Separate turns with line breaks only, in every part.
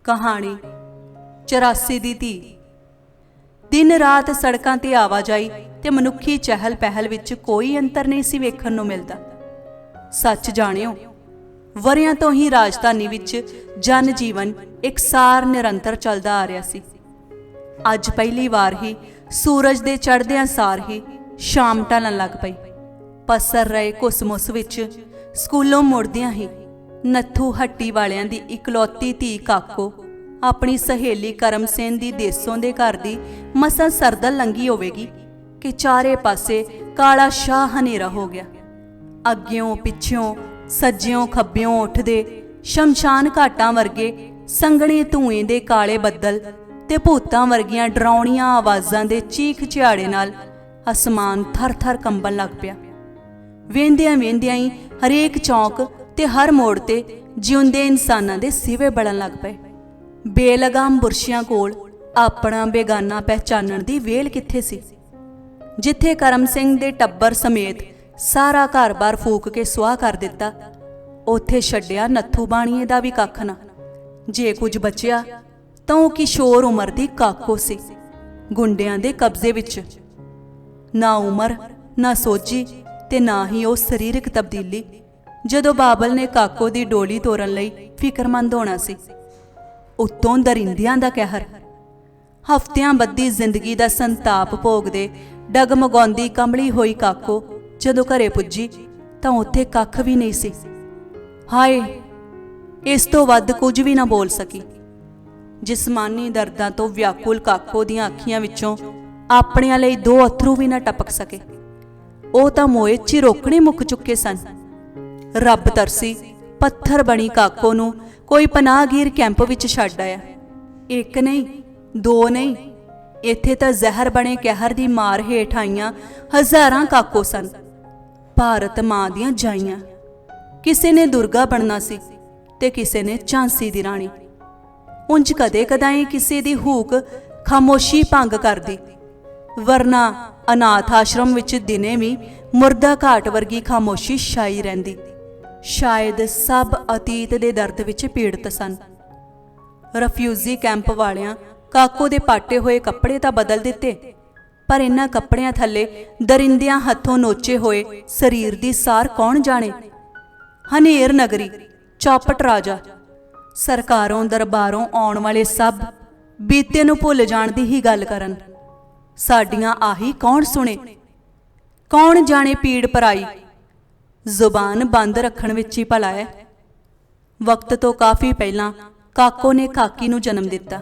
ਕਹਾਣੀ 84 ਦੀ ਧੀ। ਦਿਨ ਰਾਤ ਸੜਕਾਂ ਤੇ ਆਵਾਜਾਈ ਤੇ ਮਨੁੱਖੀ ਚਹਿਲ ਪਹਿਲ ਵਿੱਚ ਕੋਈ ਅੰਤਰ ਨਹੀਂ ਸੀ ਵੇਖਣ ਨੂੰ ਮਿਲਦਾ। ਸੱਚ ਜਾਣਿਓ, ਵਰਿਆਂ ਤੋਂ ਹੀ ਰਾਜਧਾਨੀ ਵਿੱਚ ਜਨ ਜੀਵਨ ਇਕਸਾਰ ਨਿਰੰਤਰ ਚੱਲਦਾ ਆ ਰਿਹਾ ਸੀ। ਅੱਜ ਪਹਿਲੀ ਵਾਰ ਹੀ ਸੂਰਜ ਦੇ ਚੜ੍ਹਦਿਆਂ ਸਾਰ ਹੀ ਸ਼ਾਮ ਢਲਣ ਲੱਗ ਪਈ। ਪਸਰ ਰਹੇ ਘੁਸਮੁਸ ਵਿੱਚ ਸਕੂਲੋਂ ਮੁੜਦਿਆਂ ਹੀ ਨੱਥੂ ਹੱਟੀ ਵਾਲਿਆਂ ਦੀ ਇਕਲੌਤੀ ਧੀ ਕਾਕੋ ਆਪਣੀ ਸਹੇਲੀ ਕਰਮ ਸੇਨ ਦੀ ਦੇਸੋਂ ਦੇ ਘਰ ਦੀ ਮਸਾਂ ਸਰਦਲ ਲੰਗੀ ਹੋਵੇਗੀ ਕਿ ਚਾਰੇ ਪਾਸੇ ਕਾਲਾ ਸ਼ਾਹ ਹਨੇਰਾ ਹੋ ਗਿਆ। ਅੱਗਿਓਂ ਪਿੱਛਿਓਂ ਸੱਜਿਓਂ ਖੱਬਿਓਂ ਉੱਠਦੇ ਸ਼ਮਸ਼ਾਨ ਘਾਟਾਂ ਵਰਗੇ ਸੰਘਣੇ ਧੂਏ ਦੇ ਕਾਲੇ ਬੱਦਲ ਤੇ ਭੂਤਾਂ ਵਰਗੀਆਂ ਡਰਾਉਣੀਆਂ ਆਵਾਜ਼ਾਂ ਦੇ ਚੀਖ ਝਿਆੜੇ ਨਾਲ ਅਸਮਾਨ ਥਰ-ਥਰ ਕੰਬਣ ਲੱਗ ਪਿਆ। ਵੇਂਦਿਆਂ ਵੇਂਦਿਆਂ ਹੀ ਹਰੇਕ ਚੌਂਕ ਤੇ ਹਰ ਮੋੜ ਤੇ ਜਿਉਂਦੇ ਇਨਸਾਨਾਂ ਦੇ ਸਿਵੇ ਬਲਣ ਲੱਗ ਪਏ। ਬੇਲਗਾਮ ਬੁਰਸ਼ਿਆਂ ਕੋਲ ਆਪਣਾ ਬੇਗਾਨਾ ਪਹਿਚਾਨਣ ਦੀ ਵੇਲ ਕਿੱਥੇ ਸੀ। ਜਿੱਥੇ ਕਰਮ ਸਿੰਘ ਦੇ ਟੱਬਰ ਸਮੇਤ ਸਾਰਾ ਘਰ-ਬਾਰ ਫੂਕ ਕੇ ਸੁਆਹ ਕਰ ਦਿੱਤਾ, ਉੱਥੇ ਛੱਡਿਆ ਨੱਥੂ ਬਾਣੀਏ ਦਾ ਵੀ ਕੱਖ ਨਾ। ਜੇ ਕੁਝ ਬਚਿਆ ਤਾਂ ਉਹ ਕਿਸ਼ੋਰ ਉਮਰ ਦੀ ਕਾਕੋ ਸੀ, ਗੁੰਡਿਆਂ ਦੇ ਕਬਜ਼ੇ ਵਿੱਚ। ਨਾ ਉਮਰ, ਨਾ ਸੋਝੀ ਤੇ ਨਾ ਹੀ ਉਹ ਸਰੀਰਕ ਤਬਦੀਲੀ ਜਦੋਂ ਬਾਬਲ ਨੇ ਕਾਕੋ ਦੀ ਡੋਲੀ ਤੋਰਨ ਲਈ ਫਿਕਰਮੰਦ ਹੋਣਾ ਸੀ। ਉੱਤੋਂ ਦਰਿੰਦਿਆਂ ਦਾ ਕਹਿਰ। ਹਫ਼ਤਿਆਂ ਬੱਧੀ ਜ਼ਿੰਦਗੀ ਦਾ ਸੰਤਾਪ ਭੋਗਦੇ ਡਗਮਗਾਉਂਦੀ ਕੰਬਲੀ ਹੋਈ ਕਾਕੋ ਜਦੋਂ ਘਰੇ ਪੁੱਜੀ ਤਾਂ ਉੱਥੇ ਕੱਖ ਵੀ ਨਹੀਂ ਸੀ। ਹਾਏ, ਇਸ ਤੋਂ ਵੱਧ ਕੁਝ ਵੀ ਨਾ ਬੋਲ ਸਕੀ। ਜਿਸਮਾਨੀ ਦਰਦਾਂ ਤੋਂ ਵਿਆਕੁਲ ਕਾਕੋ ਦੀਆਂ ਅੱਖੀਆਂ ਵਿੱਚੋਂ ਆਪਣਿਆਂ ਲਈ ਦੋ ਅਥਰੂ ਵੀ ਨਾ ਟਪਕ ਸਕੇ। ਉਹ ਤਾਂ ਮੋਏ ਚਿਰੋਕਣੇ ਮੁੱਕ ਚੁੱਕੇ ਸਨ। ਰੱਬ ਤਰਸੀ ਪੱਥਰ ਬਣੀ ਕਾਕੋ ਨੂੰ ਕੋਈ ਪਨਾਹਗੀਰ ਕੈਂਪ ਵਿੱਚ ਛੱਡ ਆਇਆ। ਇੱਕ ਨਹੀਂ, ਦੋ ਨਹੀਂ, ਇੱਥੇ ਤਾਂ ਜ਼ਹਿਰ ਬਣੇ ਕਹਿਰ ਦੀ ਮਾਰ ਹੇਠ ਆਈਆਂ ਹਜ਼ਾਰਾਂ ਕਾਕੋ ਸਨ। ਭਾਰਤ ਮਾਂ ਦੀਆਂ ਜਾਈਆਂ। ਕਿਸੇ ਨੇ ਦੁਰਗਾ ਬਣਨਾ ਸੀ ਤੇ ਕਿਸੇ ਨੇ ਝਾਂਸੀ ਦੀ ਰਾਣੀ। ਉਂਝ ਕਦੇ ਕਦਾਈ ਕਿਸੇ ਦੀ ਹੂਕ ਖਾਮੋਸ਼ੀ ਭੰਗ ਕਰਦੀ, ਵਰਨਾ ਅਨਾਥ ਆਸ਼ਰਮ ਵਿੱਚ ਦਿਨੇ ਵੀ ਮੁਰਦਾ ਘਾਟ ਵਰਗੀ ਖਾਮੋਸ਼ੀ ਛਾਈ ਰਹਿੰਦੀ। ਸ਼ਾਇਦ ਸਭ ਅਤੀਤ ਦੇ ਦਰਦ ਵਿੱਚ ਪੀੜਤ ਸਨ। ਰਫਿਊਜੀ ਕੈਂਪ ਵਾਲਿਆਂ ਕਾਕੋ ਦੇ ਪਾਟੇ ਹੋਏ ਕੱਪੜੇ ਤਾਂ ਬਦਲ ਦਿੱਤੇ, ਪਰ ਇਹਨਾਂ ਕੱਪੜਿਆਂ ਥੱਲੇ ਦਰਿੰਦਿਆਂ ਹੱਥੋਂ ਨੋਚੇ ਹੋਏ ਸਰੀਰ ਦੀ ਸਾਰ ਕੌਣ ਜਾਣੇ। ਹਨੇਰ ਨਗਰੀ, ਚੌਪਟ ਰਾਜਾ, ਸਰਕਾਰੋਂ ਦਰਬਾਰੋਂ ਆਉਣ ਵਾਲੇ ਸਭ ਬੀਤੇ ਨੂੰ ਭੁੱਲ ਜਾਣ ਦੀ ਹੀ ਗੱਲ ਕਰਨ। ਸਾਡੀਆਂ ਆਹੀ ਕੌਣ ਸੁਣੇ, ਕੌਣ ਜਾਣੇ ਪੀੜ ਪਰਾਈ। ਜ਼ੁਬਾਨ ਬੰਦ ਰੱਖਣ ਵਿੱਚ ਹੀ ਭਲਾ ਹੈ। ਵਕਤ ਤੋਂ ਕਾਫੀ ਪਹਿਲਾਂ ਕਾਕੋ ਨੇ ਕਾਕੀ ਨੂੰ ਜਨਮ ਦਿੱਤਾ।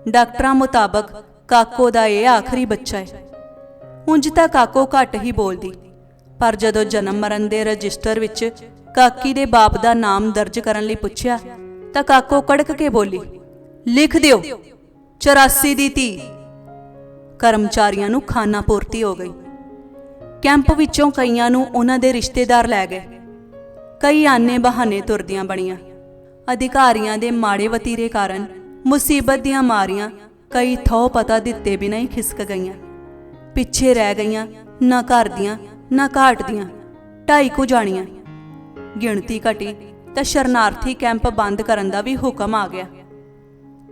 ਡਾਕਟਰਾਂ ਮੁਤਾਬਕ ਕਾਕੋ ਦਾ ਇਹ ਆਖਰੀ ਬੱਚਾ ਹੈ। ਉਂਝ ਤਾਂ ਕਾਕੋ ਘੱਟ ਹੀ ਬੋਲਦੀ, ਪਰ ਜਦੋਂ ਜਨਮ ਮਰਨ ਦੇ ਰਜਿਸਟਰ ਵਿੱਚ ਕਾਕੀ ਦੇ ਬਾਪ ਦਾ ਨਾਮ ਦਰਜ ਕਰਨ ਲਈ ਪੁੱਛਿਆ ਤਾਂ ਕਾਕੋ ਕੜਕ ਕੇ ਬੋਲੀ, ਲਿਖ ਦਿਓ 84 ਦੀ ਧੀ। ਕਰਮਚਾਰੀਆਂ ਨੂੰ ਖਾਨਾ ਪੂਰਤੀ ਹੋ ਗਈ। ਕੈਂਪ ਵਿੱਚੋਂ ਕਈਆਂ ਨੂੰ ਉਹਨਾਂ ਦੇ ਰਿਸ਼ਤੇਦਾਰ ਲੈ ਗਏ। ਕਈ ਆਨੇ ਬਹਾਨੇ ਤੁਰਦੀਆਂ ਬਣੀਆਂ। ਅਧਿਕਾਰੀਆਂ ਦੇ ਮਾੜੇ ਵਤੀਰੇ ਕਾਰਨ ਮੁਸੀਬਤ ਦੀਆਂ ਮਾਰੀਆਂ ਕਈ ਥੋ ਪਤਾ ਦਿੱਤੇ ਬਿਨਾਂ ਹੀ ਖਿਸਕ ਗਈਆਂ। ਪਿੱਛੇ ਰਹਿ ਗਈਆਂ ਨਾ ਘਰ ਦੀਆਂ ਨਾ ਘਾਟ ਦੀਆਂ 2.5 ਕੁ ਜਾਣੀਆਂ। ਗਿਣਤੀ ਘਟੀ ਤਾਂ ਸ਼ਰਨਾਰਥੀ ਕੈਂਪ ਬੰਦ ਕਰਨ ਦਾ ਵੀ ਹੁਕਮ ਆ ਗਿਆ।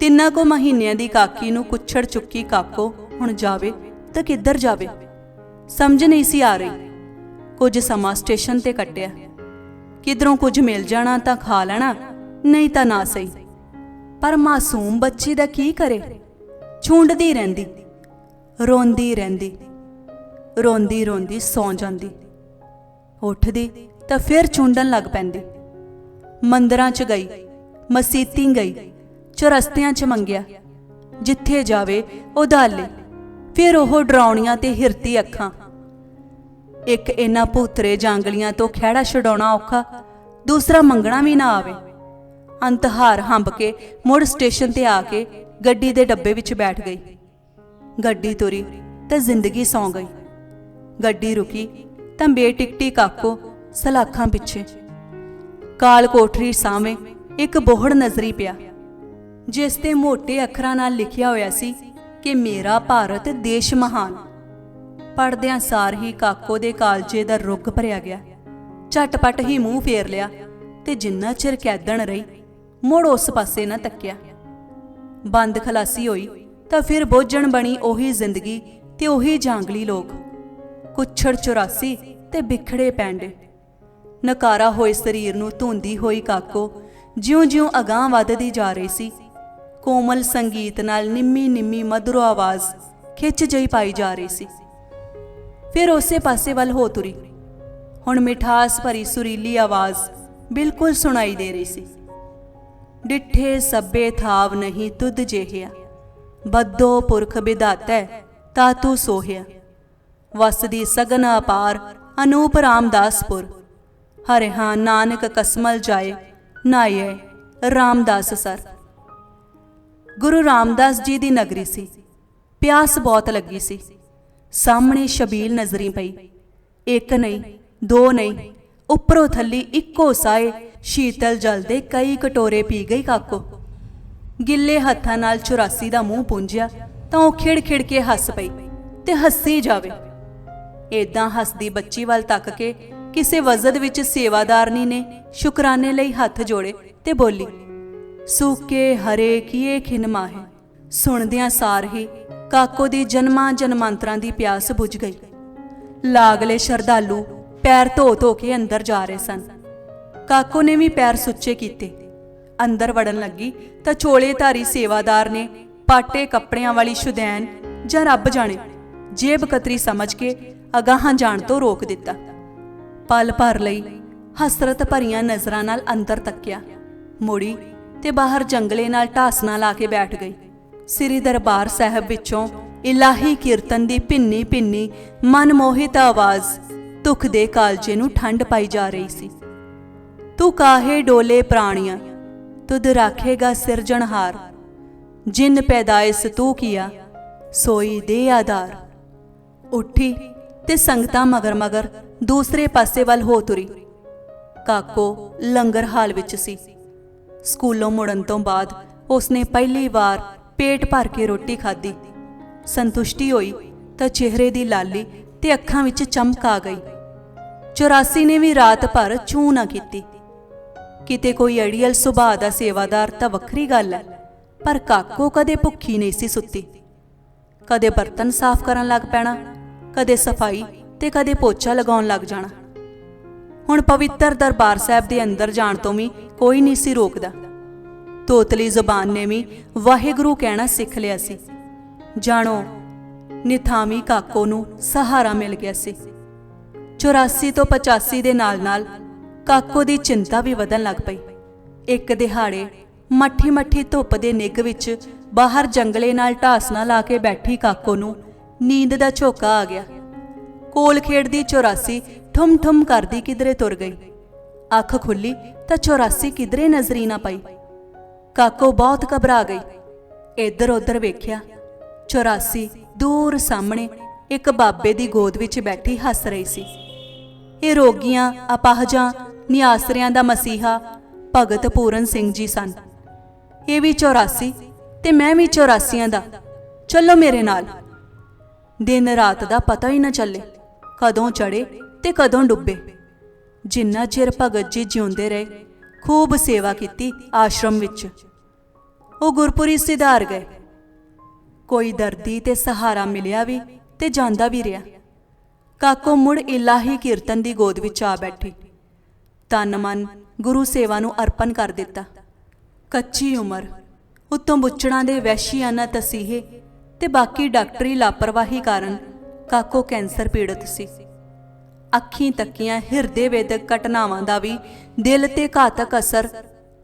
3 ਕੁ ਮਹੀਨਿਆਂ ਦੀ ਕਾਕੀ ਨੂੰ ਕੁੱਛੜ ਚੁੱਕੀ ਕਾਕੋ ਹੁਣ ਜਾਵੇ ਤਾਂ ਕਿੱਧਰ ਜਾਵੇ, ਸਮਝ ਨਹੀਂ ਸੀ ਆ ਰਹੀ। ਕੁਝ ਸਮਾਂ ਸਟੇਸ਼ਨ ਤੇ ਕੱਟਿਆ। ਕਿਧਰੋਂ ਕੁਝ ਮਿਲ ਜਾਣਾ ਤਾਂ ਖਾ ਲੈਣਾ, ਨਹੀਂ ਤਾਂ ਨਾ ਸਹੀ। ਪਰ ਮਾਸੂਮ ਬੱਚੀ ਦਾ ਕੀ ਕਰੇ। ਛੁੰਡਦੀ ਰਹਿੰਦੀ, ਰੋਂਦੀ ਰਹਿੰਦੀ, ਰੋਂਦੀ ਰੋਂਦੀ ਸੌਂ ਜਾਂਦੀ। ਉੱਠਦੀ ਤਾਂ ਫਿਰ ਛੁੰਡਣ ਲੱਗ ਪੈਂਦੀ। ਮੰਦਰਾਂ 'ਚ ਗਈ, ਮਸੀਤੀ ਗਈ, ਚੁਰਸਤਿਆਂ 'ਚ ਮੰਗਿਆ। ਜਿੱਥੇ ਜਾਵੇ ਉਧਾਲੇ, ਫਿਰ ਉਹ ਡਰਾਉਣੀਆਂ ਤੇ ਹਿਰਤੀ ਅੱਖਾਂ। ਇੱਕ ਇਹਨਾਂ ਭੂਤਰੇ ਜਾਂਗਲੀਆਂ ਤੋਂ ਖਹਿੜਾ ਛਡਾਉਣਾ ਔਖਾ, ਦੂਸਰਾ ਮੰਗਣਾ ਵੀ ਨਾ ਆਵੇ। ਅੰਤ ਹਾਰ ਹੰਬ ਕੇ ਮੁੜ ਸਟੇਸ਼ਨ ਤੇ ਆ ਕੇ ਗੱਡੀ ਦੇ ਡੱਬੇ ਵਿੱਚ ਬੈਠ ਗਈ। ਗੱਡੀ ਤੁਰੀ ਤਾਂ ਜ਼ਿੰਦਗੀ ਸੌਂ ਗਈ। ਗੱਡੀ ਰੁਕੀ ਤਾਂ ਬੇਟਿਕਟੀ ਕਾਕੋ ਸਲਾਖਾਂ ਪਿੱਛੇ। ਕਾਲ ਕੋਠਰੀ ਸਾਹਵੇਂ ਇੱਕ ਬੋਹੜ ਨਜ਼ਰੀ ਪਿਆ, ਜਿਸ ਤੇ ਮੋਟੇ ਅੱਖਰਾਂ ਨਾਲ ਲਿਖਿਆ ਹੋਇਆ ਸੀ ਕਿ ਮੇਰਾ ਭਾਰਤ ਦੇਸ਼ ਮਹਾਨ। ਪੜਦਿਆਂ ਸਾਰ ਹੀ ਕਾਕੋ ਦੇ ਕਾਲਜੇ ਦਾ ਰੁੱਗ ਭਰਿਆ ਗਿਆ। ਝਟਪਟ ਹੀ ਮੂੰਹ ਫੇਰ ਲਿਆ ਤੇ ਜਿੰਨਾ ਚਿਰ ਕੈਦਣ ਰਹੀ ਮੁੜ ਉਸ ਪਾਸੇ ਨਾ ਤੱਕਿਆ। ਬੰਦ ਖਲਾਸੀ ਹੋਈ ਤਾਂ ਫਿਰ ਬੋਝਣ ਬਣੀ ਉਹੀ ਜ਼ਿੰਦਗੀ ਤੇ ਉਹੀ ਜਾਂਗਲੀ ਲੋਕ। ਕੁੱਛੜ 84 ਤੇ ਬਿਖੜੇ ਪੈਂਡੇ। ਨਕਾਰਾ ਹੋਏ ਸਰੀਰ ਨੂੰ ਧੁੰਦੀ ਹੋਈ ਕਾਕੋ ਜਿਉਂ-ਜਿਉਂ ਅਗਾਂਹ ਵੱਧਦੀ ਜਾ ਰਹੀ ਸੀ, ਕੋਮਲ ਸੰਗੀਤ ਨਾਲ ਨਿੰਮੀ ਮਧੁਰ ਆਵਾਜ਼ ਖਿੱਚ ਜਈ ਪਾਈ ਜਾ ਰਹੀ ਸੀ। ਫਿਰ ਉਸੇ ਪਾਸੇ ਵੱਲ ਹੋ ਤੁਰੀ। ਹੁਣ ਮਿਠਾਸ ਭਰੀ ਸੁਰੀਲੀ ਆਵਾਜ਼ ਬਿਲਕੁਲ ਸੁਣਾਈ ਦੇ ਰਹੀ ਸੀ। ਡਿੱਠੇ ਸੱਬੇ ਥਾਵ ਨਹੀਂ ਤੁਧ ਜਿਹਿਆ, ਬੱਦੋ ਪੁਰਖ ਵਿਧਾਤੈ ਤਾ ਤੂੰ ਸੋਹਿਆ। ਵਸਦੀ ਸਗਨ ਅਪਾਰ ਅਨੂਪ ਰਾਮਦਾਸਪੁਰ, ਹਰਿਹਾ ਨਾਨਕ ਕਸਮਲ ਜਾਏ ਨਾਏ ਰਾਮਦਾਸ ਸਰ। ਗੁਰੂ ਰਾਮਦਾਸ ਜੀ ਦੀ ਨਗਰੀ ਸੀ। ਪਿਆਸ ਬਹੁਤ ਲੱਗੀ ਸੀ। ਸਾਹਮਣੇ ਛਬੀਲ ਨਜ਼ਰੀ ਪਈ। ਇੱਕ ਨਹੀਂ, ਦੋ ਨਹੀਂ, ਉੱਪਰੋਂ ਥੱਲੀ ਇੱਕੋ ਸਾਏ ਸ਼ੀਤਲ ਜਲ ਦੇ ਕਈ ਕਟੋਰੇ ਪੀ ਗਈ ਕਾਕੋ। ਗਿੱਲੇ ਹੱਥਾਂ ਨਾਲ 84 ਦਾ ਮੂੰਹ ਪੂੰਝਿਆ ਤਾਂ ਉਹ ਖਿੜ ਕੇ ਹੱਸ ਪਈ ਤੇ ਹੱਸੀ ਜਾਵੇ। ਏਦਾਂ ਹੱਸਦੀ ਬੱਚੀ ਵੱਲ ਤੱਕ ਕੇ ਕਿਸੇ ਵਜ਼ਦ ਵਿੱਚ ਸੇਵਾਦਾਰਨੀ ਨੇ ਸ਼ੁਕਰਾਨੇ ਲਈ ਹੱਥ ਜੋੜੇ ਤੇ ਬੋਲੀ, ਸੂਕੇ ਹਰੇ ਕੀਏ ਖਿਨ ਮਾਹੇ। ਸੁਣਦਿਆਂ ਸਾਰ ਹੀ ਕਾਕੋ ਦੀ ਜਨਮਾਂ ਜਨਮਾਂਤਰਾਂ ਦੀ ਪਿਆਸ ਬੁਝ ਗਈ। ਲਾਗਲੇ ਸ਼ਰਧਾਲੂ ਪੈਰ ਧੋ ਕੇ ਅੰਦਰ ਜਾ ਰਹੇ ਸਨ। ਕਾਕੋ ਨੇ ਵੀ ਪੈਰ ਸੁੱਚੇ ਕੀਤੇ। ਅੰਦਰ ਵੜਨ ਲੱਗੀ ਤਾਂ ਝੋਲੇਧਾਰੀ ਸੇਵਾਦਾਰ ਨੇ ਪਾਟੇ ਕੱਪੜਿਆਂ ਵਾਲੀ ਸ਼ੁਦੈਨ ਜਾਂ ਰੱਬ ਜਾਣੇ ਜੇਬ ਕਤਰੀ ਸਮਝ ਕੇ ਅਗਾਹਾਂ ਜਾਣ ਤੋਂ ਰੋਕ ਦਿੱਤਾ। ਪਲ ਭਰ ਲਈ ਹਸਰਤ ਭਰੀਆਂ ਨਜ਼ਰਾਂ ਨਾਲ ਅੰਦਰ ਤੱਕਿਆ, ਮੁੜੀ ਤੇ ਬਾਹਰ ਜੰਗਲੇ ਨਾਲ ਢਾਸਣਾ ਲਾ ਕੇ ਬੈਠ ਗਈ। ਸ੍ਰੀ ਦਰਬਾਰ ਸਾਹਿਬ ਵਿੱਚੋਂ ਇਲਾਹੀ ਕੀਰਤਨ ਦੀ ਭਿੰਨੀ ਮਨਮੋਹਿਤ ਆਵਾਜ਼ ਦੁੱਖ ਦੇ ਕਾਲਜੇ ਨੂੰ ਠੰਡ ਪਾਈ ਜਾ ਰਹੀ ਸੀ। ਤੂੰ ਕਾਹੇ ਡੋਲੇ ਪ੍ਰਾਣੀਆਂ, ਤੁਧ ਰਾਖੇਗਾ ਸਿਰਜਣਹਾਰ। ਜਿਨ ਪੈਦਾਇਸ ਤੂੰ ਕੀਆ, ਸੋਈ ਦੇ ਆਧਾਰ। ਉੱਠੀ ਤੇ ਸੰਗਤਾਂ ਮਗਰ ਦੂਸਰੇ ਪਾਸੇ ਵੱਲ ਹੋ ਤੁਰੀ। ਕਾਕੋ ਲੰਗਰ ਹਾਲ ਵਿੱਚ ਸੀ। ਸਕੂਲੋਂ ਮੁੜਨ ਤੋਂ ਬਾਅਦ ਉਸਨੇ ਪਹਿਲੀ ਵਾਰ ਪੇਟ ਭਰ ਕੇ ਰੋਟੀ ਖਾਧੀ। ਸੰਤੁਸ਼ਟੀ ਹੋਈ ਤਾਂ ਚਿਹਰੇ ਦੀ ਲਾਲੀ ਤੇ ਅੱਖਾਂ ਵਿੱਚ ਚਮਕ ਆ ਗਈ। 84 ਨੇ ਵੀ ਰਾਤ ਭਰ ਚੂੰ ਨਾ ਕੀਤੀ। ਕਿਤੇ ਕੋਈ ਅੜੀਅਲ ਸੁਭਾਅ ਦਾ ਸੇਵਾਦਾਰ ਤਾਂ ਵੱਖਰੀ ਗੱਲ ਹੈ, ਪਰ ਕਾਕੋ ਕਦੇ ਭੁੱਖੀ ਨਹੀਂ ਸੀ ਸੁੱਤੀ। ਕਦੇ ਬਰਤਨ ਸਾਫ਼ ਕਰਨ ਲੱਗ ਪੈਣਾ, ਕਦੇ ਸਫਾਈ ਤੇ ਕਦੇ ਪੋਚਾ ਲਗਾਉਣ ਲੱਗ ਜਾਣਾ। ਹੁਣ ਪਵਿੱਤਰ ਦਰਬਾਰ ਸਾਹਿਬ ਦੇ ਅੰਦਰ ਜਾਣ ਤੋਂ ਵੀ ਕੋਈ ਨਹੀਂ ਸੀ ਰੋਕਦਾ। ਤੋਤਲੀ ਜ਼ੁਬਾਨ ਨੇ ਵੀ ਵਾਹਿਗੁਰੂ ਕਹਿਣਾ ਸਿੱਖ ਲਿਆ ਸੀ। ਜਾਣੋ ਨਿਥਾਵੀਂ ਕਾਕੋ ਨੂੰ ਸਹਾਰਾ ਮਿਲ ਗਿਆ ਸੀ। 84 ਤੋਂ 85 ਦੇ ਨਾਲ ਕਾਕੋ ਦੀ ਚਿੰਤਾ ਵੀ ਵਧਣ ਲੱਗ ਪਈ। ਇੱਕ ਦਿਹਾੜੇ ਮੱਠੀ ਧੁੱਪ ਦੇ ਨਿੱਘ ਵਿੱਚ ਬਾਹਰ ਜੰਗਲੇ ਨਾਲ ਢਾਸਣਾ ਲਾ ਕੇ ਬੈਠੀ ਕਾਕੋ ਨੂੰ ਨੀਂਦ ਦਾ ਝੋਕਾ ਆ ਗਿਆ। ਕੋਲ ਖੇਡਦੀ 84 ਠੁਮ ਕਰਦੀ ਕਿਧਰੇ ਤੁਰ ਗਈ। ਅੱਖ ਖੁੱਲੀ ਤਾਂ 84 ਕਿਧਰੇ ਨਜ਼ਰੀ ਨਾ ਪਈ। ਕਾਕੋ ਬਹੁਤ ਘਬਰਾ ਗਈ। ਇੱਧਰ ਉੱਧਰ ਵੇਖਿਆ। 84 ਦੂਰ ਸਾਹਮਣੇ ਇੱਕ ਬਾਬੇ ਦੀ ਗੋਦ ਵਿੱਚ ਬੈਠੀ ਹੱਸ ਰਹੀ ਸੀ। ਇਹ ਰੋਗੀਆਂ, ਅਪਾਹਜਾਂ, ਨਿਆਸਰਿਆਂ ਦਾ ਮਸੀਹਾ ਭਗਤ ਪੂਰਨ ਸਿੰਘ ਜੀ ਸਨ। ਇਹ ਵੀ 84 ਤੇ ਮੈਂ ਵੀ 84 ਦਾ। ਚੱਲੋ ਮੇਰੇ ਨਾਲ। ਦਿਨ ਰਾਤ ਦਾ ਪਤਾ ਹੀ ਨਾ ਚੱਲੇ, ਕਦੋਂ ਚੜੇ ਤੇ ਕਦੋਂ ਡੁੱਬੇ। ਜਿੰਨਾ ਚਿਰ ਭਗਤ ਜੀ ਜਿਉਂਦੇ ਰਹੇ ਖੂਬ ਸੇਵਾ ਕੀਤੀ ਆਸ਼ਰਮ ਵਿੱਚ। ਉਹ ਗੁਰਪੁਰੀ ਸਿਧਾਰ ਗਏ। ਕੋਈ ਦਰਦੀ ਤੇ ਸਹਾਰਾ ਮਿਲਿਆ ਵੀ ਤੇ ਜਾਂਦਾ ਵੀ ਰਿਹਾ। ਕਾਕੋ ਮੁੜ ਇਲਾਹੀ ਕੀਰਤਨ ਦੀ ਗੋਦ ਵਿੱਚ ਆ ਬੈਠੀ। ਤਨ ਮਨ ਗੁਰੂ ਸੇਵਾ ਨੂੰ ਅਰਪਣ ਕਰ ਦਿੱਤਾ। ਕੱਚੀ ਉਮਰ, ਉੱਤੋਂ ਬੁੱਚੜਾਂ ਦੇ ਵਹਿਸ਼ੀਆਨਾ ਤਸੀਹੇ ਤੇ ਬਾਕੀ ਡਾਕਟਰੀ ਲਾਪਰਵਾਹੀ ਕਾਰਨ ਕਾਕੋ ਕੈਂਸਰ ਪੀੜਤ ਸੀ। ਅੱਖੀਂ ਤੱਕੀਆਂ ਹਿਰਦੇ ਵੇਦਕ ਘਟਨਾਵਾਂ ਦਾ ਵੀ ਦਿਲ ਤੇ ਘਾਤਕ ਅਸਰ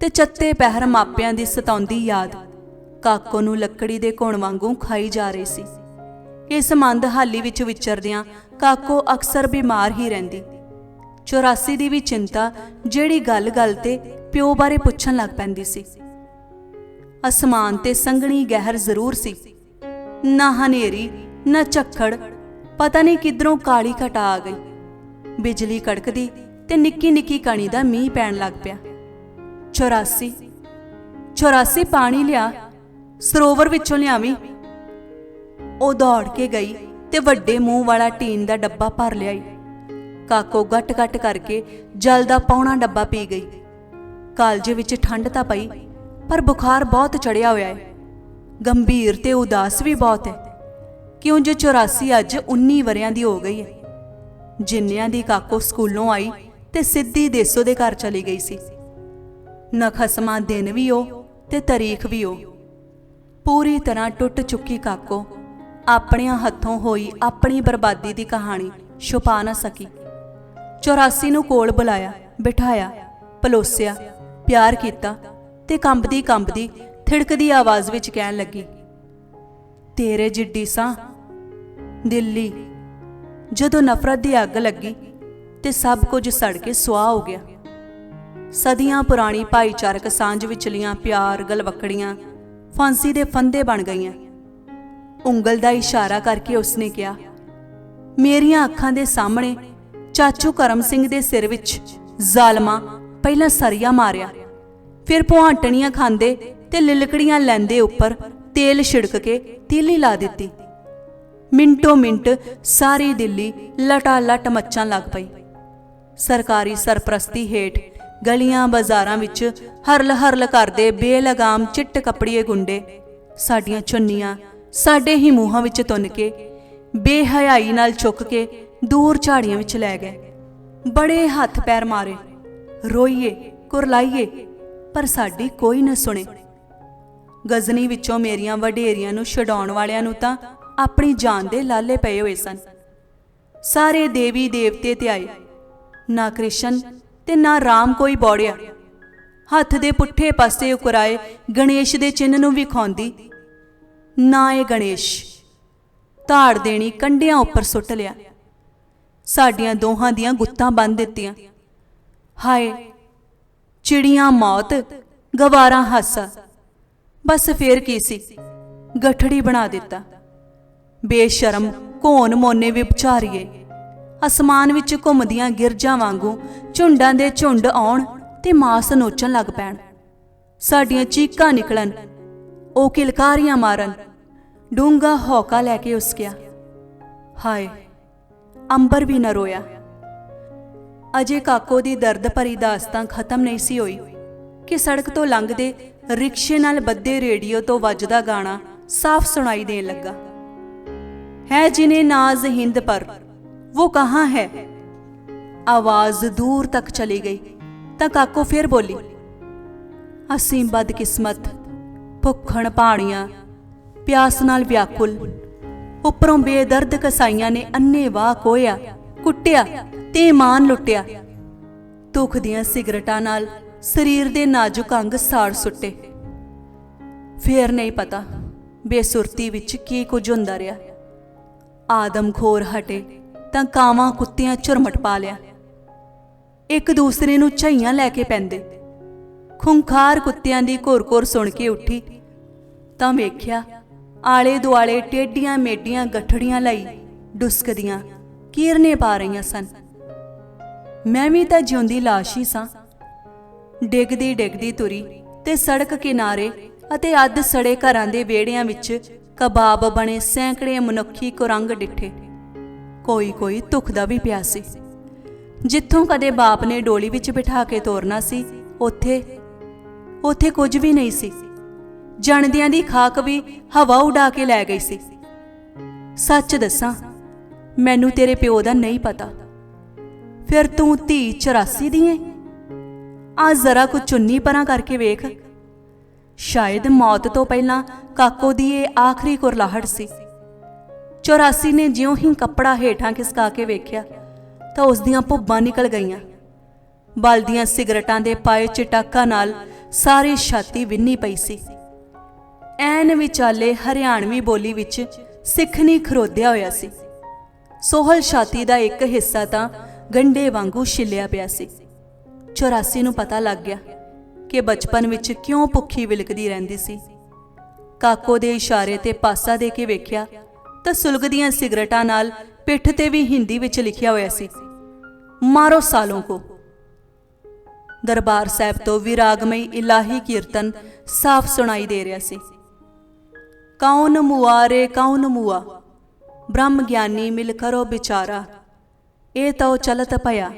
ਤੇ ਚੱਤੇ ਪਹਿਰ ਮਾਪਿਆਂ ਦੀ ਸਤਾਉਂਦੀ ਯਾਦ ਕਾਕੋ ਨੂੰ ਲੱਕੜੀ ਦੇ ਘੁਣ ਵਾਂਗੂ ਖਾਈ ਜਾ ਰਹੀ ਸੀ। ਇਸ ਮੰਦਹਾਲੀ ਵਿੱਚ ਵਿਚਰਦਿਆਂ ਕਾਕੋ ਅਕਸਰ ਬਿਮਾਰ ਹੀ ਰਹਿੰਦੀ। 84 ਦੀ ਵੀ ਚਿੰਤਾ ਜਿਹੜੀ ਗੱਲ ਤੇ ਪਿਓ ਬਾਰੇ ਪੁੱਛਣ ਲੱਗ ਪੈਂਦੀ ਸੀ। ਅਸਮਾਨ ਤੇ ਸੰਘਣੀ ਗਹਿਰ ਜ਼ਰੂਰ ਸੀ, ਨਾ ਹਨੇਰੀ ਨਾ ਝੱਖੜ, ਪਤਾ ਨਹੀਂ ਕਿੱਧਰੋਂ ਕਾਲੀ ਘਟਾ ਆ ਗਈ। ਬਿਜਲੀ ਕੜਕਦੀ ਤੇ ਨਿੱਕੀ ਕਣੀ ਦਾ ਮੀਂਹ ਪੈਣ ਲੱਗ ਪਿਆ। 84 ਪਾਣੀ ਲਿਆ, ਸਰੋਵਰ ਵਿੱਚੋਂ ਲਿਆਵੀਂ। ਉਹ ਦੌੜ ਕੇ ਗਈ ਤੇ ਵੱਡੇ ਮੂੰਹ ਵਾਲਾ ਟੀਨ ਦਾ ਡੱਬਾ ਭਰ ਲਿਆਈ। ਕਾਕੋ ਗੱਟ ਕਰਕੇ ਜਲ ਦਾ ਪੌਣਾ ਡੱਬਾ ਪੀ ਗਈ। ਕਾਲਜੇ ਵਿੱਚ ਠੰਡ ਤਾਂ ਪਈ, ਪਰ ਬੁਖਾਰ ਬਹੁਤ ਚੜਿਆ ਹੋਇਆ ਹੈ। ਗੰਭੀਰ ਤੇ ਉਦਾਸ ਵੀ ਬਹੁਤ ਹੈ। ਕਿਉਂ ਜੋ 84 ਅੱਜ 19 ਵਰਿਆਂ ਦੀ ਹੋ ਗਈ ਹੈ। ਜਿੰਨਿਆਂ ਦੀ ਕਾਕੋ ਸਕੂਲੋਂ ਆਈ ਤੇ ਸਿੱਧੀ ਦੇਸੋ ਦੇ ਘਰ ਚਲੀ ਗਈ ਸੀ। ਨਖਸਮਾਂ ਦਿਨ ਵੀ ਉਹ ਤੇ ਤਾਰੀਖ ਵੀ ਉਹ। ਪੂਰੀ ਤਰ੍ਹਾਂ ਟੁੱਟ ਚੁੱਕੀ ਕਾਕੋ ਆਪਣਿਆਂ ਹੱਥੋਂ ਹੋਈ ਆਪਣੀ ਬਰਬਾਦੀ ਦੀ ਕਹਾਣੀ ਛੁਪਾ ਨਾ ਸਕੀ। 84 ਨੂੰ ਕੋਲ ਬੁਲਾਇਆ, ਬਿਠਾਇਆ, ਪਲੋਸਿਆ, ਪਿਆਰ ਕੀਤਾ ਤੇ ਕੰਬਦੀ ਥਿੜਕਦੀ ਆਵਾਜ਼ ਵਿੱਚ ਕਹਿਣ ਲੱਗੀ, ਤੇਰੇ ਜਿੱਡੀ ਸਾਂ ਦਿੱਲੀ। ਜਦੋਂ ਨਫ਼ਰਤ ਦੀ ਅੱਗ ਲੱਗੀ ਤੇ ਸਭ ਕੁਝ ਸੜ ਕੇ ਸੁਆਹ ਹੋ ਗਿਆ। ਸਦੀਆਂ ਪੁਰਾਣੀ ਭਾਈਚਾਰਕ ਸਾਂਝ ਵਿਚਲੀਆਂ ਪਿਆਰ ਗਲਵੱਕੜੀਆਂ ਫਾਂਸੀ ਦੇ ਫੰਦੇ ਬਣ ਗਈਆਂ। ਉਂਗਲ ਦਾ ਇਸ਼ਾਰਾ ਕਰਕੇ ਉਸਨੇ ਕਿਹਾ, ਮੇਰੀਆਂ ਅੱਖਾਂ ਦੇ ਸਾਹਮਣੇ ਚਾਚੂ ਕਰਮ ਸਿੰਘ ਦੇ ਸਿਰ ਵਿੱਚ ਜ਼ਾਲਮਾਂ ਪਹਿਲਾਂ ਸਰੀਆ ਮਾਰਿਆ, ਫਿਰ ਪੁਆਂਟਣੀਆਂ ਖਾਂਦੇ ਤੇ ਲਿਲਕੜੀਆਂ ਲੈਂਦੇ ਉੱਪਰ ਤੇਲ ਛਿੜਕ ਕੇ ਤੀਲੀ ਲਾ ਦਿੱਤੀ। ਮਿੰਟੋ ਮਿੰਟ ਸਾਰੀ ਦਿੱਲੀ ਲਟਾ-ਲਟ ਮੱਚਣ ਲੱਗ ਪਈ। ਸਰਕਾਰੀ ਸਰਪ੍ਰਸਤੀ ਹੇਠ ਗਲੀਆਂ ਬਾਜ਼ਾਰਾਂ ਵਿੱਚ ਹਰਲ ਕਰਦੇ ਬੇਲਗਾਮ ਚਿੱਟ ਕੱਪੜੀਏ ਗੁੰਡੇ ਸਾਡੀਆਂ ਚੁੰਨੀਆਂ ਸਾਡੇ ਹੀ ਮੂੰਹਾਂ ਵਿੱਚ ਤੁੰਨ ਕੇ ਬੇਹਯਾਈ ਨਾਲ ਚੁੱਕ ਕੇ ਦੂਰ ਝਾੜੀਆਂ ਵਿੱਚ ਲੈ ਗਏ। ਬੜੇ ਹੱਥ ਪੈਰ ਮਾਰੇ, ਰੋਈਏ, ਕੁਰਲਾਈਏ, ਪਰ ਸਾਡੀ ਕੋਈ ਨਾ ਸੁਣੇ। ਗਜ਼ਨੀ ਵਿੱਚੋਂ ਮੇਰੀਆਂ ਵਡੇਰੀਆਂ ਨੂੰ ਛਡਾਉਣ ਵਾਲਿਆਂ ਨੂੰ ਤਾਂ ਆਪਣੀ ਜਾਨ ਦੇ ਲਾਲੇ ਪਏ ਹੋਏ ਸਨ। ਸਾਰੇ ਦੇਵੀ ਦੇਵਤੇ ਤੇ ਆਏ, ਨਾ ਕ੍ਰਿਸ਼ਨ ਤੇ ਨਾ ਰਾਮ ਕੋਈ ਬੌੜਿਆ। ਹੱਥ ਦੇ ਪੁੱਠੇ ਪਾਸੇ ਉਕਰਾਏ ਗਣੇਸ਼ ਦੇ ਚਿੰਨ੍ਹ ਨੂੰ ਵਿਖਾਉਂਦੀ, ਨਾ ਇਹ ਗਣੇਸ਼। ਧਾੜ ਦੇਣੀ ਕੰਢਿਆਂ ਉੱਪਰ ਸੁੱਟ ਲਿਆ। ਸਾਡੀਆਂ ਦੋਹਾਂ ਦੀਆਂ ਗੁੱਤਾਂ ਬੰਨ੍ਹ ਦਿੱਤੀਆਂ। ਹਾਏ ਚਿੜੀਆਂ ਮੌਤ, ਗਵਾਰਾਂ ਹਾਸਾ। ਬਸ ਫੇਰ ਕੀ ਸੀ, ਗਠੜੀ ਬਣਾ ਦਿੱਤਾ। ਬੇਸ਼ਰਮ ਘੋਣ ਮੋਨੇ ਵਿਭਚਾਰੀਏ ਅਸਮਾਨ ਵਿੱਚ ਘੁੰਮਦੀਆਂ ਗਿਰਜਾਂ ਵਾਂਗੂ ਝੁੰਡਾਂ ਦੇ ਝੁੰਡ ਆਉਣ ਤੇ ਮਾਸ ਨੋਚਣ ਲੱਗ ਪੈਣ। ਸਾਡੀਆਂ ਚੀਕਾਂ ਨਿਕਲਣ, ਉਹ ਕਿਲਕਾਰੀਆਂ ਮਾਰਨ। ਡੂੰਘਾ ਹੌਕਾ ਲੈ ਕੇ ਉਸਕਿਆ। ਹਾਏ ਅੰਬਰ ਵੀ ਨਾ ਰੋਇਆ। ਅਜੇ ਕਾਕੋ ਦੀ ਦਰਦ ਭਰੀ ਦਾਸਤਾਂ ਖਤਮ ਨਹੀਂ ਸੀ ਹੋਈ ਕਿ ਸੜਕ ਤੋਂ ਲੰਘਦੇ ਰਿਕਸ਼ੇ ਨਾਲ ਬੱਧੇ ਰੇਡੀਓ ਤੋਂ ਵੱਜਦਾ ਗਾਣਾ ਸਾਫ਼ ਸੁਣਾਈ ਦੇਣ ਲੱਗਾ। ਹੈ ਜਿਨੇ ਨਾਜ਼ ਹਿੰਦ ਪਰ वो कहाँ है। आवाज दूर तक चली गई ਤਾਂ ਕਾਕੋ ਫਿਰ ਬੋਲੀ, ਅਸੀਂ ਬਦਕਿਸਮਤ, ਭੁੱਖਣ ਪਾਣੀਆਂ, ਪਿਆਸ ਨਾਲ ਵਿਆਕੁਲ, ਉੱਪਰੋਂ ਬੇਦਰਦ ਕਸਾਈਆਂ ਨੇ ਅੰਨ੍ਹੇਵਾਹ ਕੋਇਆ, ਕੁੱਟਿਆ ਤੇ ਈਮਾਨ ਲੁੱਟਿਆ। ਧੁੱਖ ਦੀਆਂ ਸਿਗਰਟਾਂ ਨਾਲ ਸਰੀਰ ਦੇ ਨਾਜ਼ੁਕ ਅੰਗ ਸਾੜ ਸੁੱਟੇ। ਫੇਰ ਨਹੀਂ ਪਤਾ ਬੇਸੁਰਤੀ ਵਿੱਚ ਕੀ ਕੁਝ ਹੁੰਦਾ ਰਿਹਾ। ਆਦਮਖੋਰ ਹਟੇ ਤਾਂ ਕਾਵਾਂ ਕੁੱਤਿਆਂ ਝੁਰਮਟ ਪਾ ਲਿਆ। ਇੱਕ ਦੂਸਰੇ ਨੂੰ ਝਈਆਂ ਲੈ ਕੇ ਪੈਂਦੇ। ਖੁੰਖਾਰ ਕੁੱਤਿਆਂ ਦੀ ਘੁਰ ਸੁਣ ਕੇ ਉੱਠੀ ਤਾਂ ਵੇਖਿਆ ਆਲੇ ਦੁਆਲੇ ਟੇਡੀਆਂ ਮੇਡੀਆਂ ਗੱਠੜੀਆਂ ਲਈ ਡੁਸਕਦੀਆਂ ਕੀਰਨੇ ਪਾ ਰਹੀਆਂ ਸਨ। ਮੈਂ ਵੀ ਤਾਂ ਜਿਉਂਦੀ ਲਾਸ਼ ਹੀ ਸਾਂ। ਡਿੱਗਦੀ ਤੁਰੀ ਤੇ ਸੜਕ ਕਿਨਾਰੇ ਅਤੇ ਅੱਧ ਸੜੇ ਘਰਾਂ ਦੇ ਵਿਹੜਿਆਂ ਵਿੱਚ ਕਬਾਬ ਬਣੇ ਸੈਂਕੜੇ ਮਨੁੱਖੀ ਕੁਰੰਗ ਡਿੱਠੇ। ਕੋਈ ਧੁੱਖ ਦਾ ਵੀ ਪਿਆ ਸੀ। ਜਿੱਥੋਂ ਕਦੇ ਬਾਪ ਨੇ ਡੋਲੀ ਵਿੱਚ ਬਿਠਾ ਕੇ ਤੋਰਨਾ ਸੀ, ਉੱਥੇ ਕੁਝ ਵੀ ਨਹੀਂ ਸੀ। ਜਣਦਿਆਂ ਦੀ ਖਾਕ ਵੀ ਹਵਾ ਉਡਾ ਕੇ ਲੈ ਗਈ ਸੀ। ਸੱਚ ਦੱਸਾਂ, ਮੈਨੂੰ ਤੇਰੇ ਪਿਓ ਦਾ ਨਹੀਂ ਪਤਾ। ਫਿਰ ਤੂੰ ਧੀ 84 ਦੀ ਏ? ਆ ਜ਼ਰਾ ਕੁ ਚੁੰਨੀ ਪਰਾਂ ਕਰਕੇ ਵੇਖ। ਸ਼ਾਇਦ ਮੌਤ ਤੋਂ ਪਹਿਲਾਂ ਕਾਕੋ ਦੀ ਇਹ ਆਖਰੀ ਕੁਰਲਾਹਟ ਸੀ। 84 ਨੇ ਜਿਉਂ ਹੀ ਕੱਪੜਾ ਹੇਠਾਂ ਖਿਸਕਾ ਕੇ ਵੇਖਿਆ ਤਾਂ ਉਸ ਦੀਆਂ ਭੁੱਬਾਂ ਨਿਕਲ ਗਈਆਂ। ਬਲਦੀਆਂ ਸਿਗਰਟਾਂ ਦੇ ਪਾਏ ਚਟਾਕਾਂ ਨਾਲ ਸਾਰੀ ਛਾਤੀ ਵਿੰਨੀ ਪਈ ਸੀ। ਐਨ ਵਿਚਾਲੇ ਹਰਿਆਣਵੀ ਬੋਲੀ ਵਿੱਚ ਸਿੱਖਣੀ ਖਰੋਦਿਆ ਹੋਇਆ ਸੀ। ਸੋਹਲ ਛਾਤੀ ਦਾ ਇੱਕ ਹਿੱਸਾ ਤਾਂ ਗੰਢੇ ਵਾਂਗੂ ਛਿੱਲਿਆ ਪਿਆ ਸੀ। 84 ਨੂੰ ਪਤਾ ਲੱਗ ਗਿਆ ਕਿ ਬਚਪਨ ਵਿੱਚ ਕਿਉਂ ਭੁੱਖੀ ਵਿਲਕਦੀ ਰਹਿੰਦੀ ਸੀ। ਕਾਕੋ ਦੇ ਇਸ਼ਾਰੇ ਤੇ ਪਾਸਾ ਦੇ ਕੇ ਵੇਖਿਆ ਤਾਂ ਸੁਲਗਦੀਆਂ ਸਿਗਰਟਾਂ ਨਾਲ ਪਿੱਠ ਤੇ ਵੀ ਹਿੰਦੀ ਵਿੱਚ ਲਿਖਿਆ ਹੋਇਆ ਸੀ, ਮਾਰੋ ਸਾਲੋਂ ਕੋ। ਦਰਬਾਰ ਸਾਹਿਬ ਤੋਂ ਵਿਰਾਗਮਈ ਇਲਾਹੀ ਕੀਰਤਨ ਸਾਫ਼ ਸੁਣਾਈ ਦੇ ਰਿਹਾ ਸੀ। ਕੌਣ ਮੁਆ ਰੇ ਕੌਣ ਮੁਆ, ਬ੍ਰਹਮ ਗਿਆਨੀ ਮਿਲ ਕਰੋ ਵਿਚਾਰਾ, ਇਹ ਤਉ ਚਲਤ ਭਇਆ।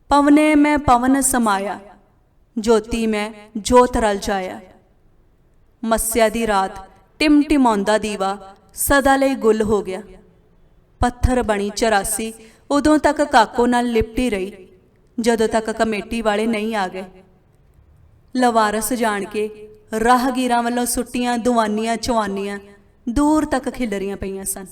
ਪਵਨੇ ਮੈਂ ਪਵਨ ਸਮਾਇਆ, ਜੋਤੀ ਮੈਂ ਜੋਤ ਰਲ ਜਾਇਆ। ਮੱਸਿਆ ਦੀ ਰਾਤ ਟਿਮਟਿਮਾਉਂਦਾ ਦੀਵਾ ਸਦਾ ਲਈ ਗੁੱਲ ਹੋ ਗਿਆ। ਪੱਥਰ ਬਣੀ 84 ਉਦੋਂ ਤੱਕ ਕਾਕੋ ਨਾਲ ਲਿਪਟੀ ਰਹੀ ਜਦੋਂ ਤੱਕ ਕਮੇਟੀ ਵਾਲੇ ਨਹੀਂ ਆ ਗਏ। ਲਵਾਰਸ ਜਾਣ ਕੇ ਰਾਹਗੀਰਾਂ ਵੱਲੋਂ ਸੁੱਟੀਆਂ ਦੁਆਨੀਆਂ ਚਵਾਨੀਆਂ ਦੂਰ ਤੱਕ ਖਿਲਰੀਆਂ ਪਈਆਂ ਸਨ।